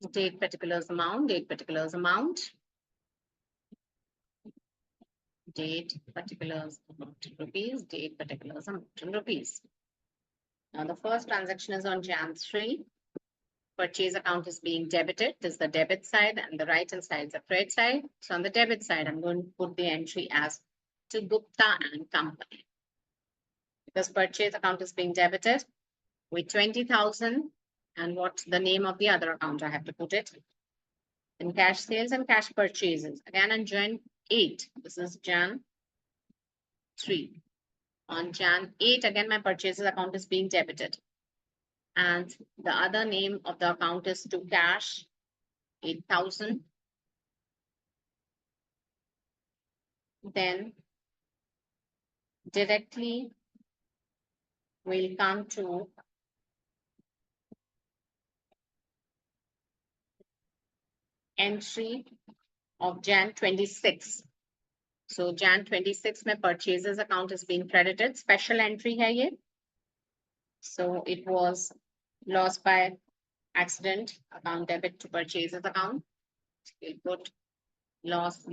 Date particulars amount, date particulars amount, date particulars amount in rupees, date particulars amount in rupees. Now the first transaction is on Jan 3. Purchase account is being debited. This is the debit side, and the right hand side is the credit side. So on the debit side, I'm going to put the entry as to Gupta and Company. Because purchase account is being debited with 20,000, and what the name of the other account I have to put it in cash sales and cash purchases. Again on Jan 8, this is Jan 3. On Jan 8, again my purchases account is being debited. And the other name of the account is to cash 8,000. Then directly we'll come to entry of Jan 26. So Jan 26 में purchases account is being credited. Special entry है ये. So it was loss by accident account debit to purchases account. We'll put loss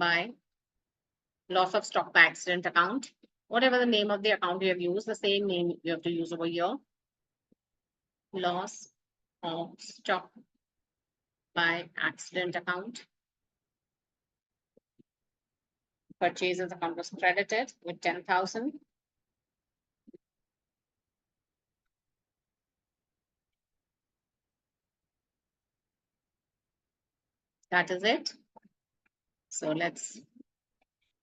of stock by accident account. Whatever the name of the account you have used, the same name you have to use over here. Loss of stock by accident account. Purchases account was credited with 10,000. That is it. So let's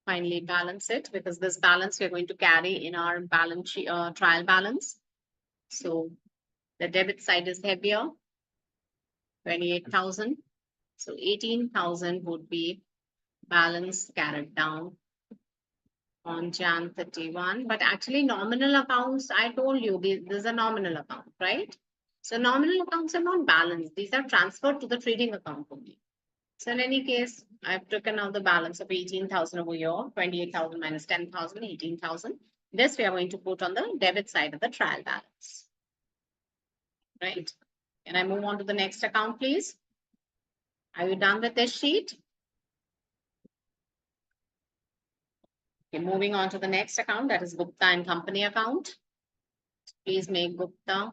finally balance it, because this balance we're going to carry in our balance sheet, trial balance. So the debit side is heavier, 28,000. So 18,000 would be balance carried down on Jan 31. But actually nominal accounts, I told you, this is a nominal account, right? So nominal accounts are not balanced. These are transferred to the trading account only. So in any case, I've taken out the balance of 18,000 over here, 28,000 minus 10,000, 18,000. This we are going to put on the debit side of the trial balance. Right? Can I move on to the next account, please? Are you done with this sheet? Okay, moving on to the next account, that is Gupta and Company account. Please make Gupta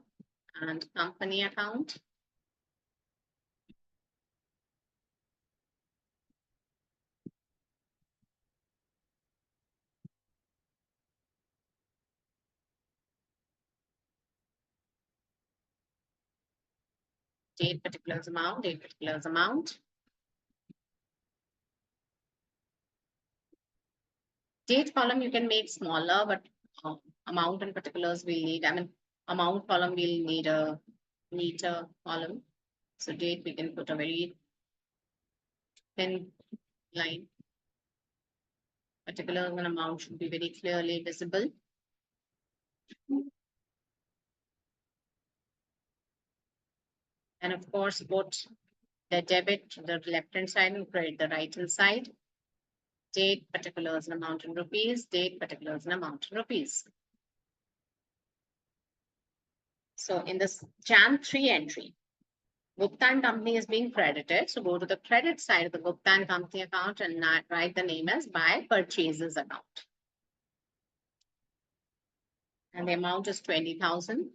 and Company account. Date particulars amount, date particulars amount. Date column you can make smaller, but amount and particulars will need, amount column will need a neater column. So date we can put a very thin line. Particulars and amount should be very clearly visible. And of course, put the debit the left hand side and credit the right hand side. Date, particulars, and amount in rupees. Date, particulars, and amount in rupees. So in this Jan 3 entry, Gupta and Company is being credited. So go to the credit side of the Gupta and Company account and write the name as by purchases account. And the amount is 20,000.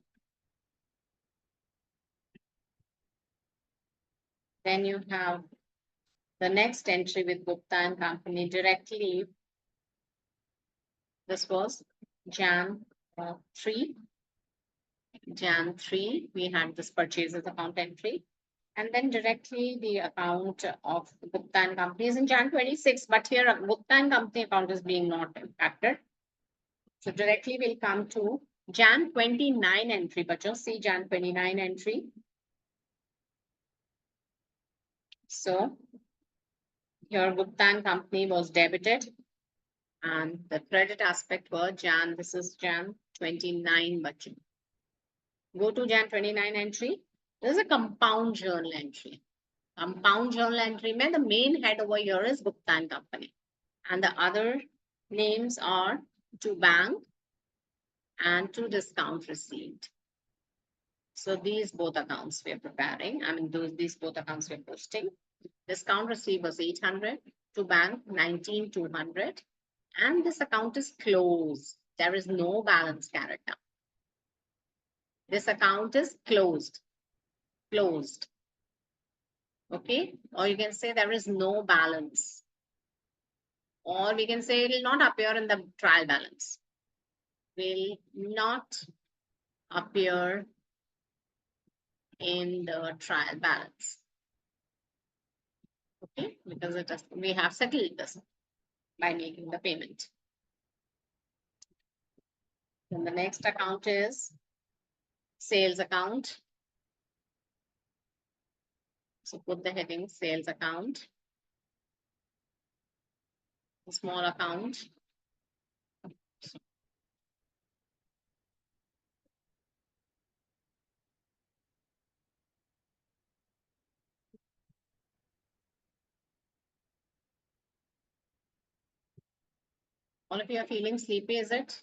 Then you have the next entry with Gupta and Company directly. This was Jan 3. Jan 3, we had this purchases account entry. And then directly the account of Gupta and Company is in Jan 26, but here Gupta and Company account is being not impacted. So directly we'll come to Jan 29 entry, but you'll see Jan 29 entry. So here Gupta and Company was debited, and the credit aspect were Jan, this is Jan 29 budget. Go to Jan 29 entry. There's a compound journal entry. Compound journal entry means the main head over here is Gupta and Company. And the other names are to bank and to discount received. So these both accounts we are preparing. I mean, these both accounts we are posting. Discount received was 800 to bank 19,200. And this account is closed. There is no balance carried down. This account is closed. Closed. Okay. Or you can say there is no balance. Or we can say it will not appear in the trial balance. Will not appear in the trial balance. Okay, because we have settled this by making the payment. Then the next account is sales account. So put the heading sales account, a small account. All of you are feeling sleepy, is it?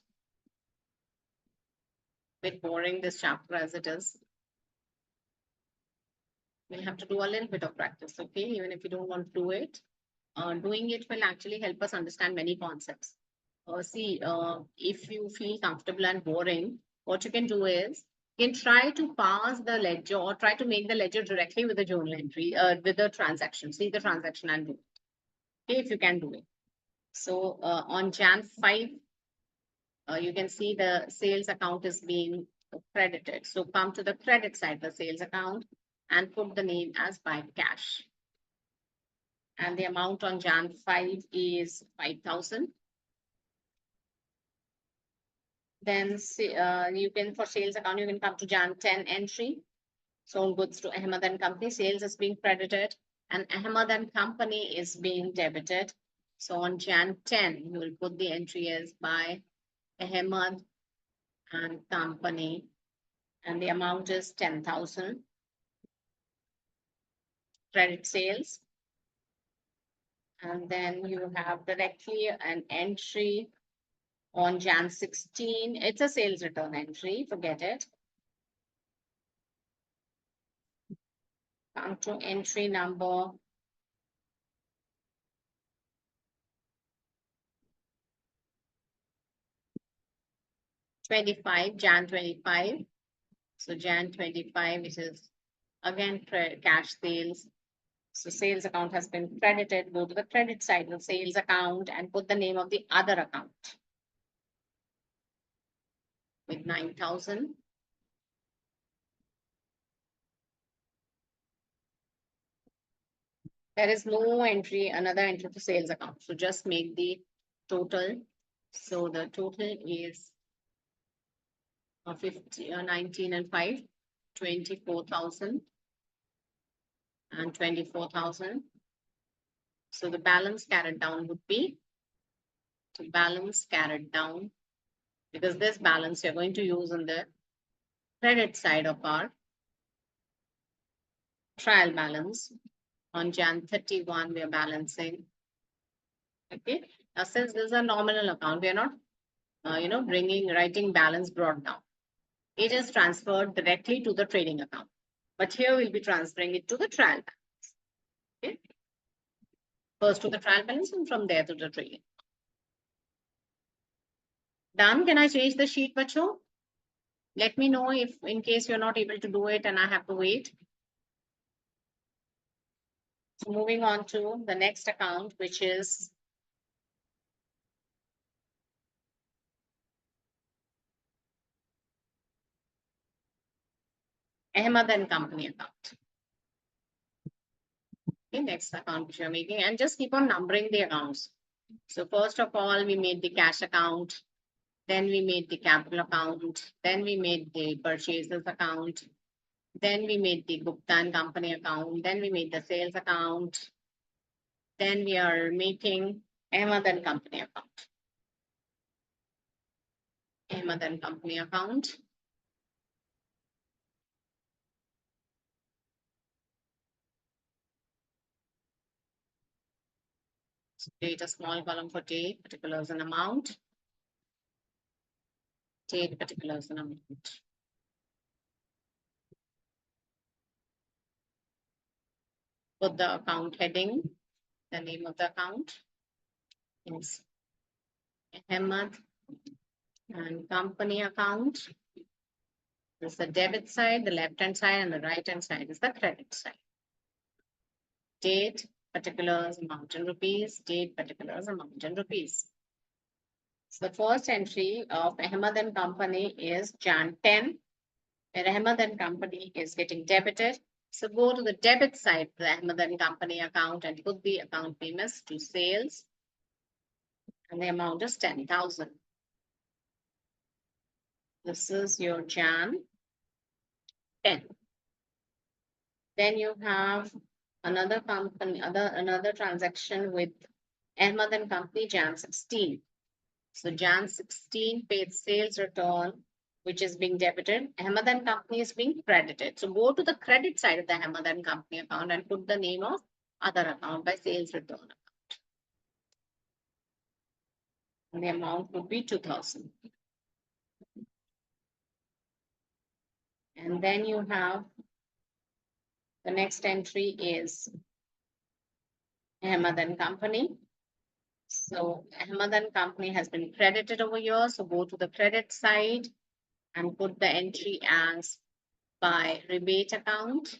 Bit boring this chapter as it is. We'll have to do a little bit of practice, okay? Even if you don't want to do it, doing it will actually help us understand many concepts. If you feel comfortable and boring, what you can do is you can try to pass the ledger or try to make the ledger directly with the journal entry, with the transaction. See the transaction and do it. Okay, if you can do it. So on Jan 5, you can see the sales account is being credited. So come to the credit side, the sales account, and put the name as by cash. And the amount on Jan 5 is 5,000. Then you can, for sales account, you can come to Jan 10 entry. Sold goods to Ahmed and Company. Sales is being credited and Ahmed and Company is being debited. So on Jan 10, you will put the entry as by Ahmed and Company. And the amount is 10,000. Credit sales. And then you have directly an entry on Jan 16. It's a sales return entry, forget it. Come to entry number 25, Jan 25. So Jan 25, which is again cash sales. So sales account has been credited. Go to the credit side of sales account and put the name of the other account with 9,000. There is no entry, another entry to sales account. So just make the total. So the total is 19 and 5, 24,000 and 24,000. So the balance carried down would be, to balance carried down, because this balance you're going to use on the credit side of our trial balance. On Jan 31, we are balancing. Okay. Now, since this is a nominal account, we are not, writing balance brought down. It is transferred directly to the trading account. But here we'll be transferring it to the trial balance. Okay. First to the trial balance and from there to the trading. Done. Can I change the sheet, Bacho? Let me know if in case you're not able to do it and I have to wait. So moving on to the next account, which is Ahmed and Company account. Okay, next account which you're making, and just keep on numbering the accounts. So first of all, we made the cash account, then we made the capital account, then we made the purchases account, then we made the Gupta and Company account, then we made the sales account, then we are making Ahmed and Company account. Ahmed and Company account. So create a small column for date, particulars and amount. Date, particulars and amount. put the account heading. The name of the account is Ahmed and Company account. This is the debit side, the left-hand side, and the right-hand side is the credit side. Date, particulars, amount in rupees, date, particulars, amount in rupees. So the first entry of Ahmed and Company is Jan 10, where Ahmed and Company is getting debited. So go to the debit side of the Ahmed and Company account and put the account name as to sales. And the amount is 10,000. This is your Jan 10. Then you have another company, another transaction with Ahmed and Company Jan 16. So Jan 16 paid sales return, which is being debited. Ahmed and Company is being credited. So go to the credit side of the Ahmed and Company account and put the name of other account by sales return account. And the amount would be 2,000. And then you have the next entry is Ahmed and Company. So Ahmed and Company has been credited over here. So go to the credit side and put the entry as by rebate account.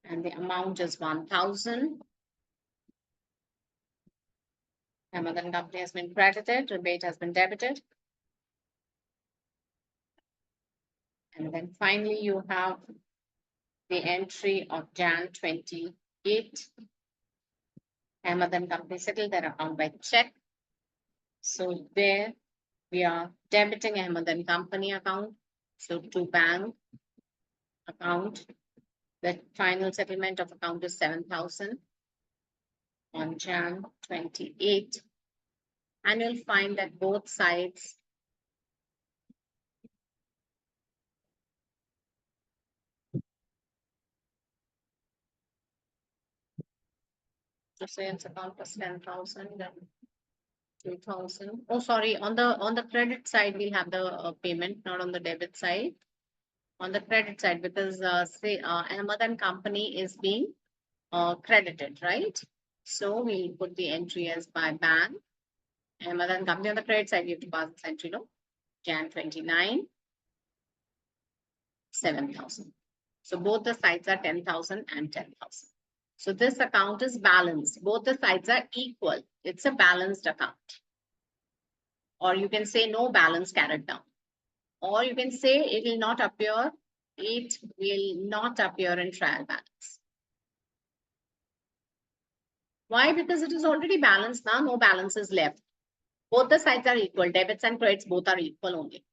And the amount is 1,000. Ahmed and Company has been credited, rebate has been debited. And then finally you have the entry of Jan 28. Ahmed and Company settled their account by check. So there we are debiting Ahmed and Company account. So to bank account, the final settlement of account is 7,000 on Jan 28. And you'll find that both sides the sales account was 10,000, then 2,000. Oh, sorry, on the credit side, we have the payment, not on the debit side. On the credit side, because say Ahmed and Company is being credited, right? So we'll put the entry as by bank. Ahmed and Company on the credit side, you have to pass this entry, no? Jan 29, 7,000. So both the sides are 10,000 and 10,000. So this account is balanced. Both the sides are equal. It's a balanced account. Or you can say no balance carried down. Or you can say it will not appear. It will not appear in trial balance. Why? Because it is already balanced now. No balance is left. Both the sides are equal. Debits and credits both are equal only.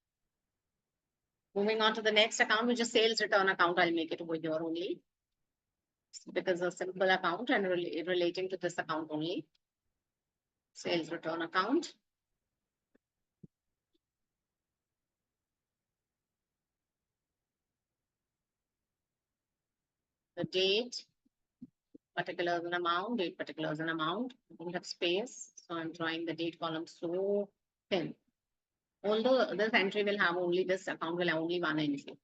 Moving on to the next account, which is sales return account. I'll make it over here only, because a simple account and relating to this account only. Sales return account. The date, particulars and amount, date, particulars and amount. I don't have space, so I'm drawing the date column so thin. Although this entry will have only, this account will have only one entry.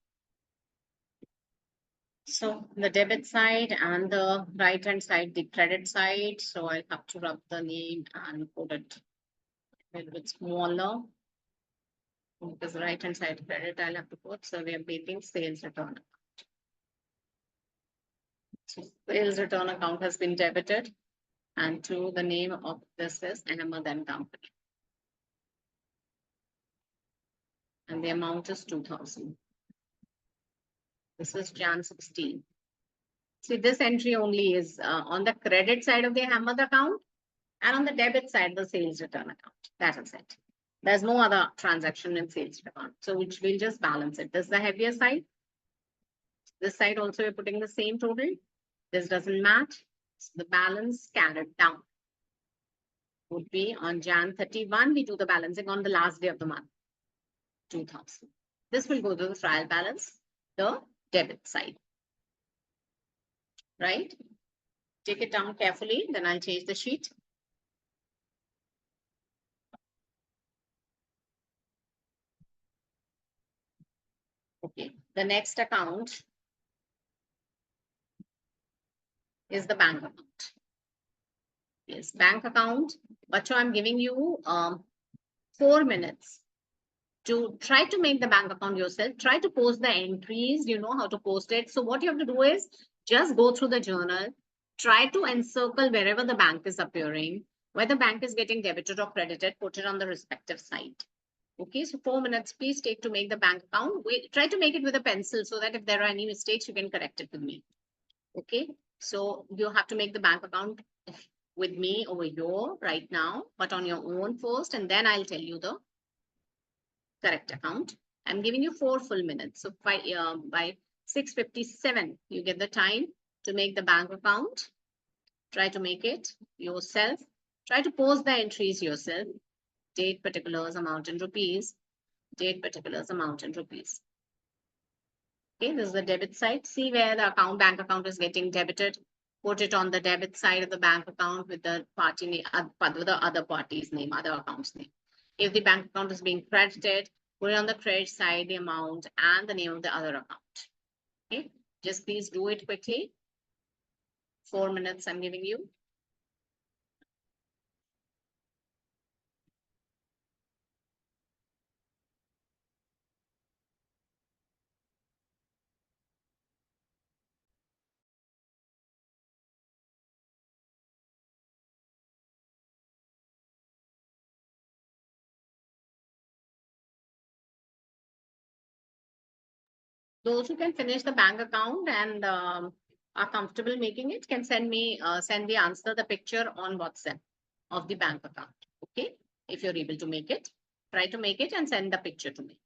So the debit side and the right hand side, the credit side. So I'll have to rub the name and put it a little bit smaller. Because the right hand side credit I'll have to put. So we are making sales return. So sales return account has been debited. And to the name of this is Ahmed and Company. And the amount is 2,000. This is Jan 16. See, this entry only is on the credit side of the Ahmed account and on the debit side, the sales return account. That is it. There's no other transaction in sales account. So which will just balance it. This is the heavier side. This side also we're putting the same total. This doesn't match. So the balance carried down would be on Jan 31. We do the balancing on the last day of the month. 2,000. This will go to the trial balance, the debit side. Right? Take it down carefully, then I'll change the sheet. Okay, the next account is the bank account. Yes, bank account. But so I'm giving you 4 minutes to try to make the bank account yourself. Try to post the entries. You know how to post it. So what you have to do is just go through the journal. Try to encircle wherever the bank is appearing, where the bank is getting debited or credited, put it on the respective side. Okay, so 4 minutes, please take to make the bank account. Try to make it with a pencil so that if there are any mistakes, you can correct it with me. Okay, so you have to make the bank account with me over here right now, but on your own first, and then I'll tell you the correct account. I'm giving you 4 full minutes. So by 6:57, you get the time to make the bank account. Try to make it yourself. Try to post the entries yourself. Date, particulars, amount in rupees. Date, particulars, amount in rupees. Okay, this is the debit side. See where the bank account is getting debited. Put it on the debit side of the bank account with the party name, with the other party's name, other account's name. If the bank account is being credited, put it on the credit side, the amount and the name of the other account. Okay, just please do it quickly. 4 minutes I'm giving you. Those who can finish the bank account and are comfortable making it can send the answer, the picture on WhatsApp of the bank account. Okay, if you're able to make it, try to make it and send the picture to me.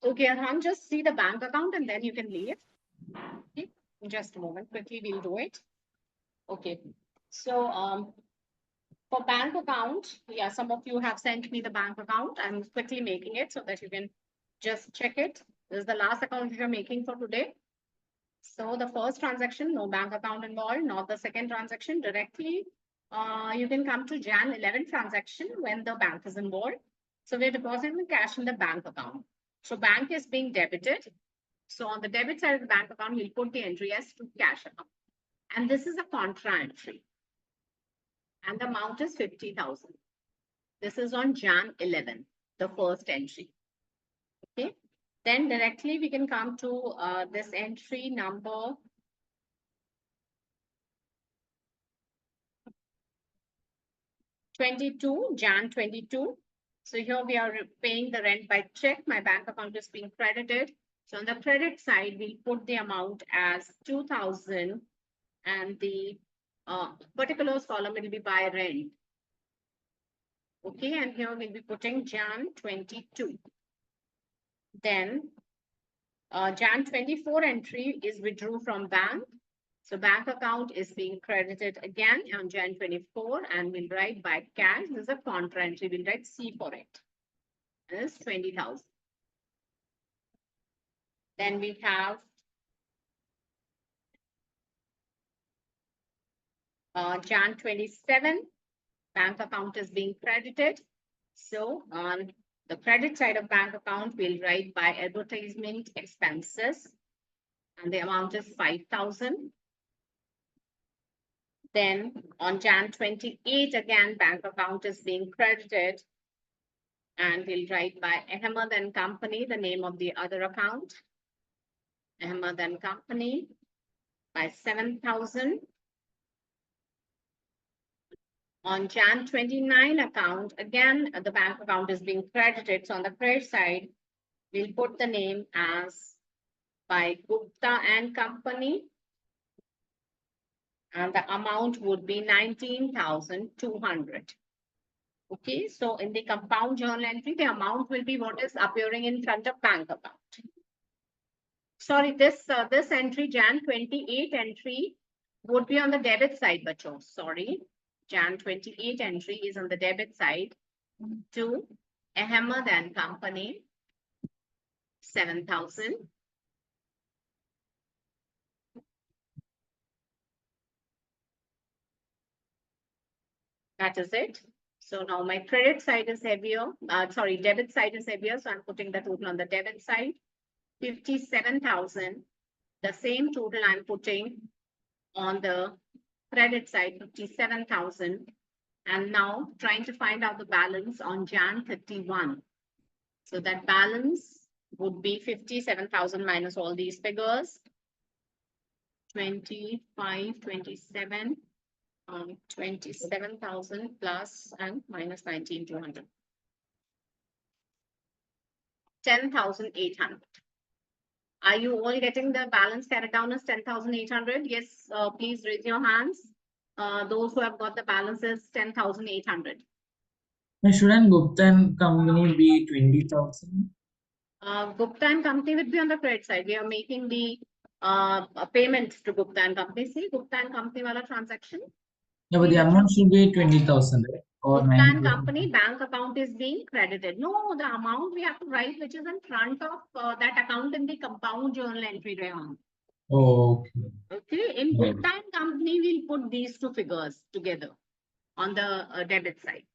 Okay, Arhan, just see the bank account and then you can leave. Okay, just a moment, quickly we'll do it. Okay, so for bank account, yeah, some of you have sent me the bank account. I'm quickly making it so that you can just check it. This is the last account we are making for today. So the first transaction, no bank account involved, not the second transaction directly. You can come to Jan 11 transaction when the bank is involved. So we're depositing cash in the bank account. So bank is being debited. So on the debit side of the bank account, we'll put the entry as to cash account. And this is a contra entry. And the amount is 50,000. This is on Jan 11, the first entry. Okay. Then directly we can come to this entry number 22, Jan 22. So here we are paying the rent by check. My bank account is being credited. So on the credit side, we'll put the amount as 2,000 and the particulars column will be by rent. Okay, and here we'll be putting Jan 22. Then Jan 24 entry is withdrew from bank. So bank account is being credited again on Jan 24 and we'll write by cash. This is a contra entry. We'll write C for it. This is 20,000. Then we have Jan 27. Bank account is being credited. So on the credit side of bank account, we'll write by advertisement expenses. And the amount is 5,000. Then on Jan 28, again, bank account is being credited. And we'll write by Ahmed and Company, the name of the other account. Ahmed and Company by 7,000. On Jan 29 account, again, the bank account is being credited. So on the credit side, we'll put the name as by Gupta and Company. And the amount would be 19,200. Okay, so in the compound journal entry, the amount will be what is appearing in front of bank account. Sorry, this entry, Jan 28 entry, would be on the debit side, bacho. Sorry, Jan 28 entry is on the debit side to Ahmed and Company, 7,000. That is it. So now my credit side is heavier. Sorry, debit side is heavier. So I'm putting the total on the debit side, 57,000. The same total I'm putting on the credit side, 57,000. And now trying to find out the balance on Jan 31. So that balance would be 57,000 minus all these figures. 25, 27. 27,000 plus and minus 19,200. 10,800. Are you all getting the balance carried down as 10,800? Yes, please raise your hands. Those who have got the balance is 10,800. Shouldn't Gupta and Company be 20,000? Gupta and Company would be on the credit side. We are making the payment to Gupta and Company. See, Gupta and Company wala transaction. Yeah, but the amount should be 20,000, right? Or Gupta and 90,000. Company bank account is being credited. No, the amount we have to write which is in front of that account in the compound journal entry, Rehan. Oh, okay. Okay, in Right. Gupta and Company, we'll put these two figures together on the debit side.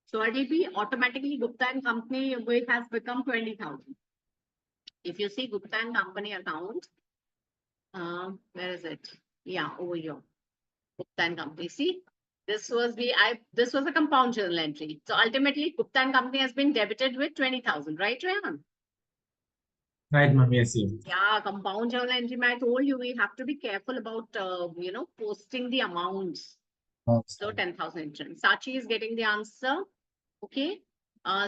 So RDP automatically Gupta and Company has become 20,000. If you see Gupta and Company account, where is it? Yeah, over here. Gupta and Company. See, this was a compound journal entry. So ultimately, Gupta and Company has been debited with 20,000, right, Rehan? Right, ma'am. Yes, yes. Yeah, compound journal entry. I told you we have to be careful about posting the amounts. Oh, So 10,000. Sachi is getting the answer. Okay.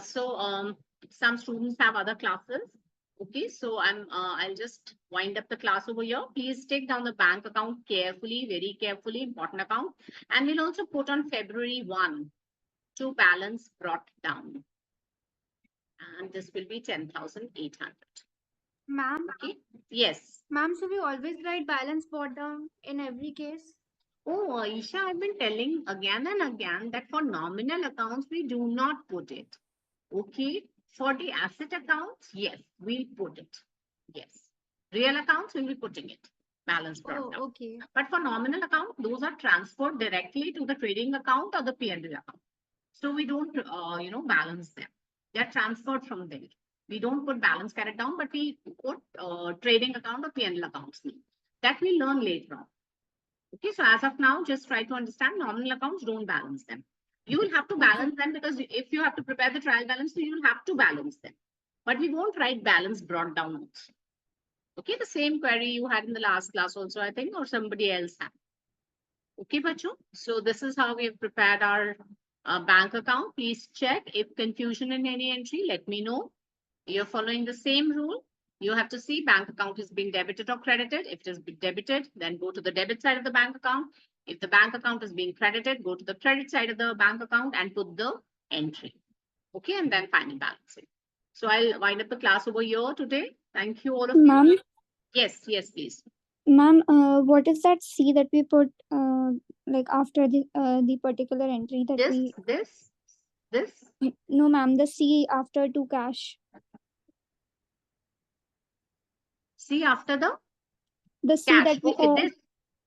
So some students have other classes. Okay, so I'll just wind up the class over here. Please take down the bank account carefully, very carefully, important account. And we'll also put on February 1 to balance brought down. And this will be 10,800. Ma'am, Okay. Yes. ma'am, so we always write balance brought down in every case? Oh, Aisha, I've been telling again and again that for nominal accounts, we do not put it. Okay. For the asset accounts, yes, we'll put it. Yes. Real accounts, we'll be putting it. Balance brought down. Oh, okay. But for nominal account, those are transferred directly to the trading account or the P&L account. So we don't, balance them. They're transferred from there. We don't put balance carried down, but we put trading account or P&L accounts. That we learn later on. Okay, so as of now, just try to understand nominal accounts, don't balance them. You will have to balance them because if you have to prepare the trial balance, so you will have to balance them. But we won't write balance brought down also. Okay, the same query you had in the last class also, I think, or somebody else had. Okay, Bachu. So this is how we have prepared our bank account. Please check if confusion in any entry, let me know. You're following the same rule. You have to see bank account is being debited or credited. If it is being debited, then go to the debit side of the bank account. If the bank account is being credited, go to the credit side of the bank account and put the entry. Okay, and then final balancing. So I'll wind up the class over here today. Thank you all of you. Ma'am, Yes, yes, please. ma'am, what is that C that we put like after the particular entry that This. no, ma'am, the C after to cash. See after the The C cash. that we Okay,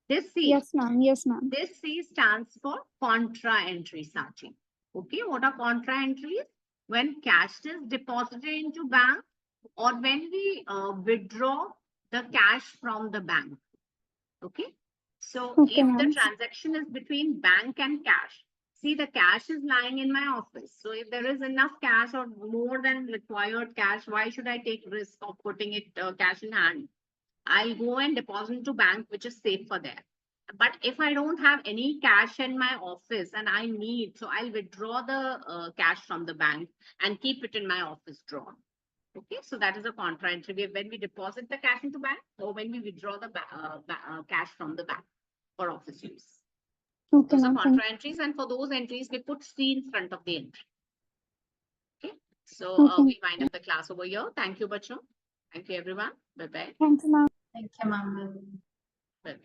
this C. yes, ma'am. Yes, ma'am. This C stands for contra entry, Sachi. Okay, what are contra entries? When cash is deposited into bank or when we withdraw the cash from the bank. Okay, so Okay, if the ma'am. transaction is between bank and cash, see the cash is lying in my office. So if there is enough cash or more than required cash, why should I take risk of putting it cash in hand? I'll go and deposit to bank, which is safer there. But if I don't have any cash in my office and I need, so I'll withdraw the cash from the bank and keep it in my office drawer. Okay, so that is a contra entry when we deposit the cash into bank or when we withdraw the cash from the bank for office use. Okay, Those are ma'am. contra entries, and for those entries, we put C in front of the entry. Okay, so Okay. we wind up the class over here. Thank you, Bacho. Thank you, everyone. Bye-bye. Thank you, ma'am. Thank you, ma'am. Bye-bye.